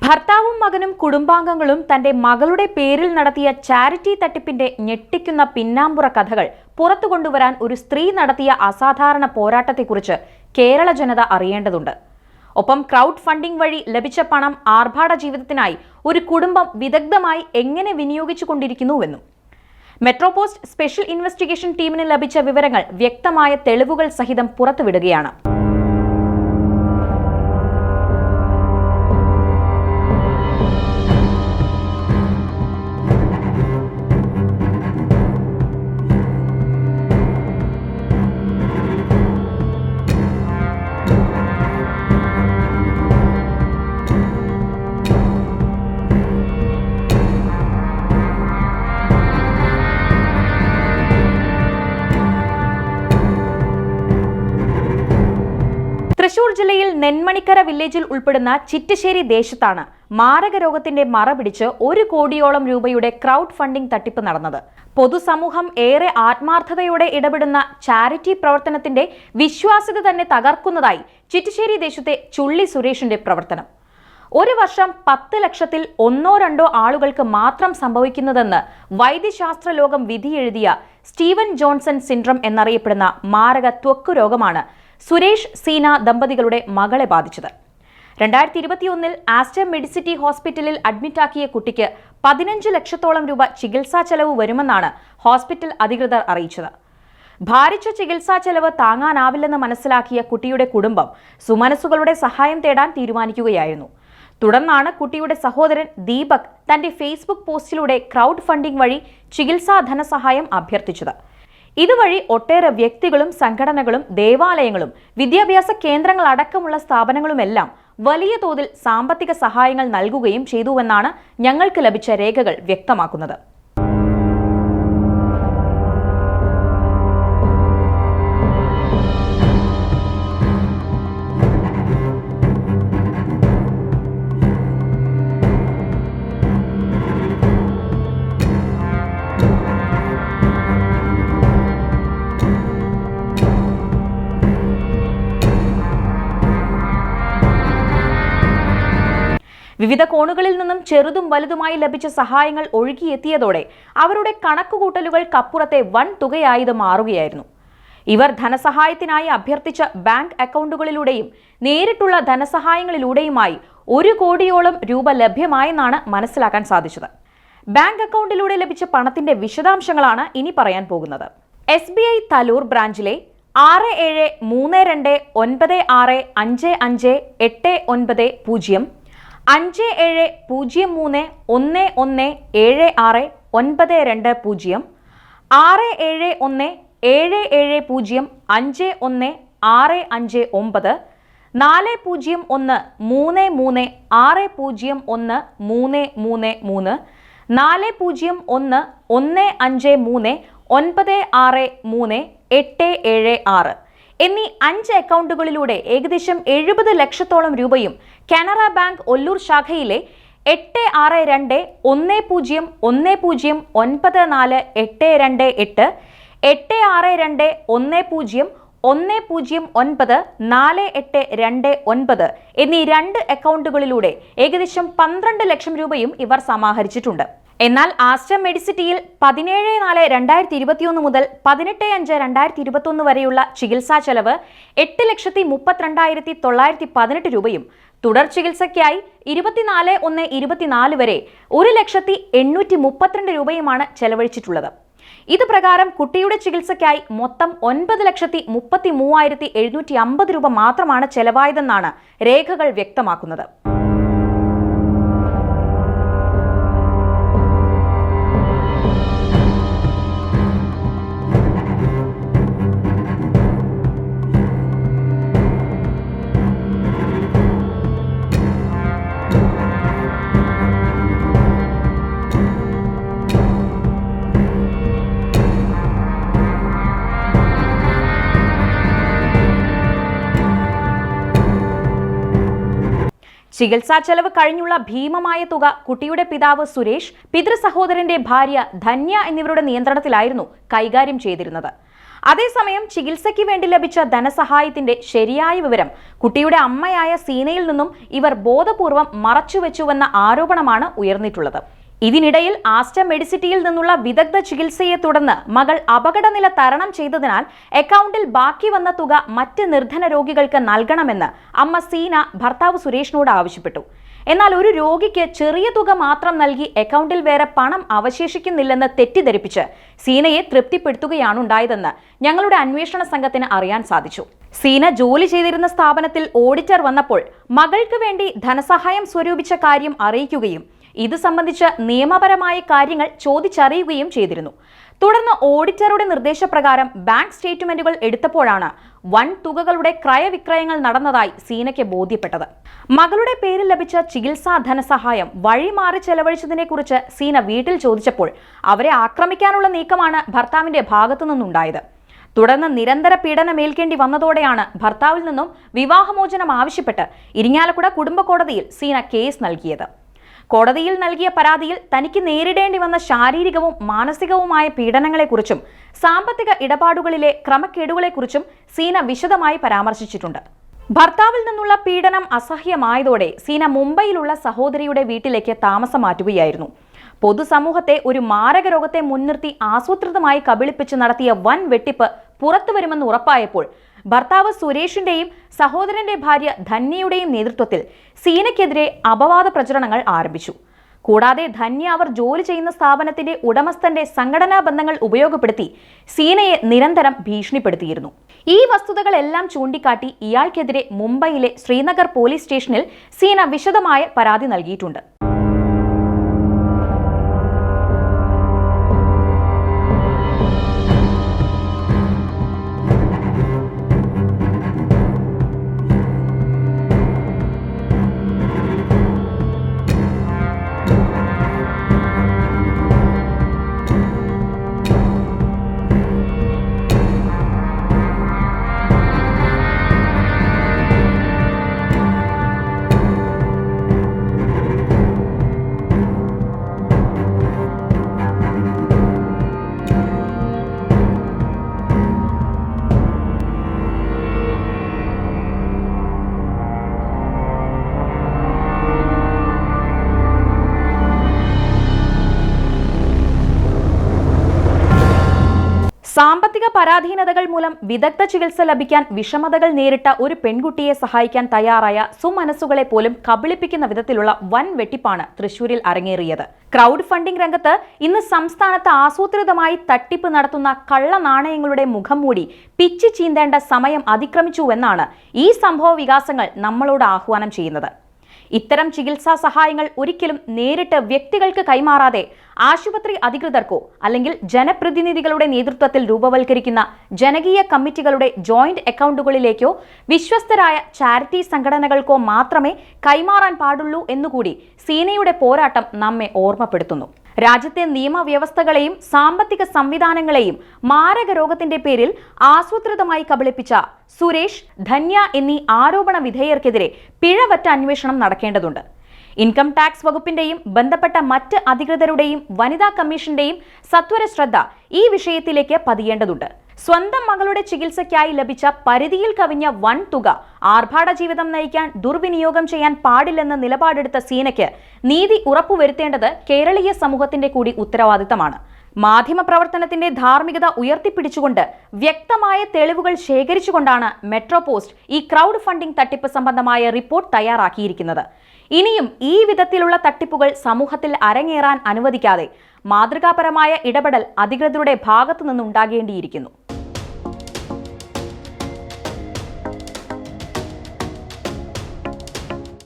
ഭർത്താവും മകനും കുടുംബാംഗങ്ങളും തന്റെ മകളുടെ പേരിൽ നടത്തിയ ചാരിറ്റി തട്ടിപ്പിന്റെ ഞെട്ടിക്കുന്ന പിന്നാമ്പുറ കഥകൾ പുറത്തുകൊണ്ടുവരാൻ ഒരു സ്ത്രീ നടത്തിയ അസാധാരണ പോരാട്ടത്തെക്കുറിച്ച് കേരള ജനത അറിയേണ്ടതുണ്ട്. ഒപ്പം ക്രൗഡ് ഫണ്ടിംഗ് വഴി ലഭിച്ച പണം ആർഭാട ജീവിതത്തിനായി ഒരു കുടുംബം വിദഗ്ധമായി എങ്ങനെ വിനിയോഗിച്ചുകൊണ്ടിരിക്കുന്നുവെന്നും. മെട്രോപോസ്റ്റ് സ്പെഷ്യൽ ഇൻവെസ്റ്റിഗേഷൻ ടീമിന് ലഭിച്ച വിവരങ്ങൾ വ്യക്തമായ തെളിവുകൾ സഹിതം പുറത്തുവിടുകയാണ്. തൃശൂർ ജില്ലയിൽ നെന്മണിക്കര വില്ലേജിൽ ഉൾപ്പെടുന്ന ചിറ്റശ്ശേരി ദേശത്താണ് മാരക രോഗത്തിന്റെ മറപിടിച്ച് 1 കോടിയോളം രൂപയുടെ ക്രൗഡ് ഫണ്ടിംഗ് തട്ടിപ്പ് നടന്നത്. പൊതുസമൂഹം ഏറെ ആത്മാർത്ഥതയോടെ ഇടപെടുന്ന ചാരിറ്റി പ്രവർത്തനത്തിന്റെ വിശ്വാസ്യത തന്നെ തകർക്കുന്നതായി ചിറ്റശ്ശേരി ദേശത്തെ ചുള്ളി സുരേഷിന്റെ പ്രവർത്തനം. ഒരു വർഷം 10 ലക്ഷത്തിൽ 1-2 ആളുകൾക്ക് മാത്രം സംഭവിക്കുന്നതെന്ന് വൈദ്യശാസ്ത്ര ലോകം വിധിയെഴുതിയ സ്റ്റീവൻ ജോൺസൺ സിൻഡ്രം എന്നറിയപ്പെടുന്ന മാരക ത്വക്ക് രോഗമാണ് സുരേഷ് സീന ദമ്പതികളുടെ മകളെ ബാധിച്ചത്. 2021 ആസ്റ്റർ മെഡിസിറ്റി ഹോസ്പിറ്റലിൽ അഡ്മിറ്റാക്കിയ കുട്ടിക്ക് 15 ലക്ഷത്തോളം രൂപ ചികിത്സാ ചെലവ് വരുമെന്നാണ് ഹോസ്പിറ്റൽ അധികൃതർ അറിയിച്ചത്. ഭാരിച്ച ചികിത്സാ ചെലവ് താങ്ങാനാവില്ലെന്ന് മനസ്സിലാക്കിയ കുട്ടിയുടെ കുടുംബം സുമനസ്സുകളുടെ സഹായം തേടാൻ തീരുമാനിക്കുകയായിരുന്നു. തുടർന്നാണ് കുട്ടിയുടെ സഹോദരൻ ദീപക് തന്റെ ഫേസ്ബുക്ക് പോസ്റ്റിലൂടെ ക്രൗഡ് ഫണ്ടിംഗ് വഴി ചികിത്സാ ധനസഹായം അഭ്യർത്ഥിച്ചത്. ഇതുവഴി ഒട്ടേറെ വ്യക്തികളും സംഘടനകളും ദേവാലയങ്ങളും വിദ്യാഭ്യാസ കേന്ദ്രങ്ങൾ അടക്കമുള്ള സ്ഥാപനങ്ങളുമെല്ലാം വലിയ തോതിൽ സാമ്പത്തിക സഹായങ്ങൾ നൽകുകയും ചെയ്തുവെന്നാണ് ഞങ്ങൾക്ക് ലഭിച്ച രേഖകൾ വ്യക്തമാക്കുന്നത്. വിവിധ കോണുകളിൽ നിന്നും ചെറുതും വലുതുമായി ലഭിച്ച സഹായങ്ങൾ ഒഴുകിയെത്തിയതോടെ അവരുടെ കണക്കുകൂട്ടലുകൾക്കപ്പുറത്തെ വൻ തുകയായത് മാറുകയായിരുന്നു. ഇവർ ധനസഹായത്തിനായി അഭ്യർത്ഥിച്ച ബാങ്ക് അക്കൗണ്ടുകളിലൂടെയും നേരിട്ടുള്ള ധനസഹായങ്ങളിലൂടെയുമായി 1 കോടിയോളം രൂപ ലഭ്യമായെന്നാണ് മനസ്സിലാക്കാൻ സാധിച്ചത്. ബാങ്ക് അക്കൗണ്ടിലൂടെ ലഭിച്ച പണത്തിന്റെ വിശദാംശങ്ങളാണ് ഇനി പറയാൻ പോകുന്നത്. SBI തലൂർ ബ്രാഞ്ചിലെ 6732965589 5703117692 671770551659401336013 4011539636 എന്നീ 5 അക്കൗണ്ടുകളിലൂടെ ഏകദേശം 70 ലക്ഷത്തോളം രൂപയും കാനറ ബാങ്ക് ഒല്ലൂർ ശാഖയിലെ 8621010928 86211010194829 എന്നീ 2 അക്കൗണ്ടുകളിലൂടെ ഏകദേശം 12 ലക്ഷം രൂപയും ഇവർ സമാഹരിച്ചിട്ടുണ്ട്. എന്നാൽ ആസ്റ്റർ മെഡിസിറ്റിയിൽ 17/4/2021 മുതൽ 18/5/2021 വരെയുള്ള ചികിത്സാ ചെലവ് 8,32,918 രൂപയും തുടർ ചികിത്സയ്ക്കായി 24/1/24 വരെ 1,832 രൂപയുമാണ് ചെലവഴിച്ചിട്ടുള്ളത്. ഇത് പ്രകാരം കുട്ടിയുടെ ചികിത്സയ്ക്കായി മൊത്തം 9,33,750 രൂപ മാത്രമാണ് ചെലവായതെന്നാണ് രേഖകൾ വ്യക്തമാക്കുന്നത്. ചികിത്സാ ചെലവ് കഴിഞ്ഞുള്ള ഭീമമായ തുക കുട്ടിയുടെ പിതാവ് സുരേഷ്, പിതൃസഹോദരന്റെ ഭാര്യ ധന്യ എന്നിവരുടെ നിയന്ത്രണത്തിലായിരുന്നു കൈകാര്യം ചെയ്തിരുന്നത്. അതേസമയം ചികിത്സയ്ക്ക് വേണ്ടി ലഭിച്ച ധനസഹായത്തിന്റെ ശരിയായ വിവരം കുട്ടിയുടെ അമ്മയായ സീനയിൽ നിന്നും ഇവർ ബോധപൂർവം മറച്ചുവെച്ചുവെന്ന ആരോപണമാണ് ഉയർന്നിട്ടുള്ളത്. ഇതിനിടയിൽ ആസ്റ്റർ മെഡിസിറ്റിയിൽ നിന്നുള്ള വിദഗ്ധ ചികിത്സയെ തുടർന്ന് മകൾ അപകടനില തരണം ചെയ്തതിനാൽ അക്കൗണ്ടിൽ ബാക്കി വന്ന തുക മറ്റ് നിർധന രോഗികൾക്ക് നൽകണമെന്ന് അമ്മ സീന ഭർത്താവ് സുരേഷിനോട് ആവശ്യപ്പെട്ടു. എന്നാൽ ഒരു രോഗിക്ക് ചെറിയ തുക മാത്രം നൽകി അക്കൗണ്ടിൽ വേറെ പണം അവശേഷിക്കുന്നില്ലെന്ന് തെറ്റിദ്ധരിപ്പിച്ച് സീനയെ തൃപ്തിപ്പെടുത്തുകയാണ് ഉണ്ടായതെന്ന് ഞങ്ങളുടെ അന്വേഷണ സംഘത്തിന് അറിയാൻ സാധിച്ചു. സീന ജോലി ചെയ്തിരുന്ന സ്ഥാപനത്തിൽ ഓഡിറ്റർ വന്നപ്പോൾ മകൾക്ക് വേണ്ടി ധനസഹായം സ്വരൂപിച്ച കാര്യം അറിയിക്കുകയും ഇത് സംബന്ധിച്ച് നിയമപരമായ കാര്യങ്ങൾ ചോദിച്ചറിയുകയും ചെയ്തിരുന്നു. തുടർന്ന് ഓഡിറ്ററുടെ നിർദ്ദേശപ്രകാരം ബാങ്ക് സ്റ്റേറ്റ്മെന്റുകൾ എടുത്തപ്പോഴാണ് വൻ തുകകളുടെ ക്രയവിക്രയങ്ങൾ നടന്നതായി സീനയ്ക്ക് ബോധ്യപ്പെട്ടത്. മകളുടെ പേരിൽ ലഭിച്ച ചികിത്സാ ധനസഹായം വഴിമാറി ചെലവഴിച്ചതിനെക്കുറിച്ച് സീന വീട്ടിൽ ചോദിച്ചപ്പോൾ അവരെ ആക്രമിക്കാനുള്ള നീക്കമാണ് ഭർത്താവിന്റെ ഭാഗത്തു നിന്നുണ്ടായത്. തുടർന്ന് നിരന്തര പീഡനമേൽക്കേണ്ടി വന്നതോടെയാണ് ഭർത്താവിൽ നിന്നും വിവാഹമോചനം ആവശ്യപ്പെട്ട് ഇരിങ്ങാലക്കുട കുടുംബ കോടതിയിൽ സീന കേസ് നൽകിയത്. കോടതിയിൽ നൽകിയ പരാതിയിൽ തനിക്ക് നേരിടേണ്ടി വന്ന ശാരീരികവും മാനസികവുമായ പീഡനങ്ങളെക്കുറിച്ചും സാമ്പത്തിക ഇടപാടുകളിലെ ക്രമക്കേടുകളെക്കുറിച്ചും സീന വിശദമായി പരാമർശിച്ചിട്ടുണ്ട്. ഭർത്താവിൽ നിന്നുള്ള പീഡനം അസഹ്യമായതോടെ സീന മുംബൈയിലുള്ള സഹോദരിയുടെ വീട്ടിലേക്ക് താമസം മാറ്റുകയായിരുന്നു. പൊതുസമൂഹത്തെ ഒരു മാരക രോഗത്തെ മുൻനിർത്തി ആസൂത്രിതമായി കബളിപ്പിച്ച് നടത്തിയ വൻ വെട്ടിപ്പ് പുറത്തുവരുമെന്ന് ഉറപ്പായപ്പോൾ ഭർത്താവ് സുരേഷിന്റെയും സഹോദരന്റെ ഭാര്യ ധന്യയുടെയും നേതൃത്വത്തിൽ സീനയ്ക്കെതിരെ അപവാദ പ്രചരണങ്ങൾ ആരംഭിച്ചു. കൂടാതെ ധന്യ അവർ ജോലി ചെയ്യുന്ന സ്ഥാപനത്തിന്റെ ഉടമസ്ഥന്റെ സംഘടനാ ബന്ധങ്ങൾ ഉപയോഗപ്പെടുത്തി സീനയെ നിരന്തരം ഭീഷണിപ്പെടുത്തിയിരുന്നു. ഈ വസ്തുതകളെല്ലാം ചൂണ്ടിക്കാട്ടി ഇയാൾക്കെതിരെ മുംബൈയിലെ ശ്രീനഗർ പോലീസ് സ്റ്റേഷനിൽ സീന വിശദമായ പരാതി നൽകിയിട്ടുണ്ട്. സാമ്പത്തിക പരാധീനതകൾ മൂലം വിദഗ്ധ ചികിത്സ ലഭിക്കാൻ വിഷമതകൾ നേരിട്ട ഒരു പെൺകുട്ടിയെ സഹായിക്കാൻ തയ്യാറായ സുമനസ്സുകളെ പോലും കബളിപ്പിക്കുന്ന വിധത്തിലുള്ള വൻ വെട്ടിപ്പാണ് തൃശൂരിൽ അരങ്ങേറിയത്. ക്രൗഡ് ഫണ്ടിംഗ് രംഗത്ത് ഇന്ന് സംസ്ഥാനത്ത് ആസൂത്രിതമായി തട്ടിപ്പ് നടത്തുന്ന കള്ള നാണയങ്ങളുടെ മുഖം മൂടി പിച്ചി ചീന്തേണ്ട സമയം അതിക്രമിച്ചുവെന്നാണ് ഈ സംഭവ വികാസങ്ങൾ നമ്മളോട് ആഹ്വാനം ചെയ്യുന്നത്. ഇത്തരം ചികിത്സാ സഹായങ്ങൾ ഒരിക്കലും നേരിട്ട് വ്യക്തികൾക്ക് കൈമാറാതെ ആശുപത്രി അധികൃതർക്കോ അല്ലെങ്കിൽ ജനപ്രതിനിധികളുടെ നേതൃത്വത്തിൽ രൂപവൽക്കരിക്കുന്ന ജനകീയ കമ്മിറ്റികളുടെ ജോയിന്റ് അക്കൗണ്ടുകളിലേക്കോ വിശ്വസ്തരായ ചാരിറ്റി സംഘടനകൾക്കോ മാത്രമേ കൈമാറാൻ പാടുള്ളൂ എന്നുകൂടി സീനയുടെ പോരാട്ടം നമ്മെ ഓർമ്മപ്പെടുത്തുന്നു. രാജ്യത്തെ നിയമവ്യവസ്ഥകളെയും സാമ്പത്തിക സംവിധാനങ്ങളെയും മാരക രോഗത്തിന്റെ പേരിൽ ആസൂത്രിതമായി കബളിപ്പിച്ച സുരേഷ്, ധന്യ എന്നീ ആരോപണ വിധേയർക്കെതിരെ പിഴവറ്റ അന്വേഷണം നടക്കേണ്ടതുണ്ട്. ഇൻകം ടാക്സ് വകുപ്പിന്റെയും ബന്ധപ്പെട്ട മറ്റ് അധികൃതരുടെയും വനിതാ കമ്മീഷന്റെയും സത്വര ശ്രദ്ധ ഈ വിഷയത്തിലേക്ക് പതിയേണ്ടതുണ്ട്. സ്വന്തം മകളുടെ ചികിത്സയ്ക്കായി ലഭിച്ച പരിധിയിൽ കവിഞ്ഞ വൻ തുക ആർഭാട ജീവിതം നയിക്കാൻ ദുർവിനിയോഗം ചെയ്യാൻ പാടില്ലെന്ന നിലപാടെടുത്ത സീനയ്ക്ക് നീതി ഉറപ്പുവരുത്തേണ്ടത് കേരളീയ സമൂഹത്തിന്റെ കൂടി ഉത്തരവാദിത്തമാണ്. മാധ്യമപ്രവർത്തനത്തിന്റെ ധാർമ്മികത ഉയർത്തിപ്പിടിച്ചുകൊണ്ട് വ്യക്തമായ തെളിവുകൾ ശേഖരിച്ചുകൊണ്ടാണ് മെട്രോ പോസ്റ്റ് ഈ ക്രൗഡ് ഫണ്ടിംഗ് തട്ടിപ്പ് സംബന്ധമായ റിപ്പോർട്ട് തയ്യാറാക്കിയിരിക്കുന്നത്. ഇനിയും ഈ വിധത്തിലുള്ള തട്ടിപ്പുകൾ സമൂഹത്തിൽ അരങ്ങേറാൻ അനുവദിക്കാതെ മാതൃകാപരമായ ഇടപെടൽ അധികൃതരുടെ ഭാഗത്തു നിന്നുണ്ടാകേണ്ടിയിരിക്കുന്നു.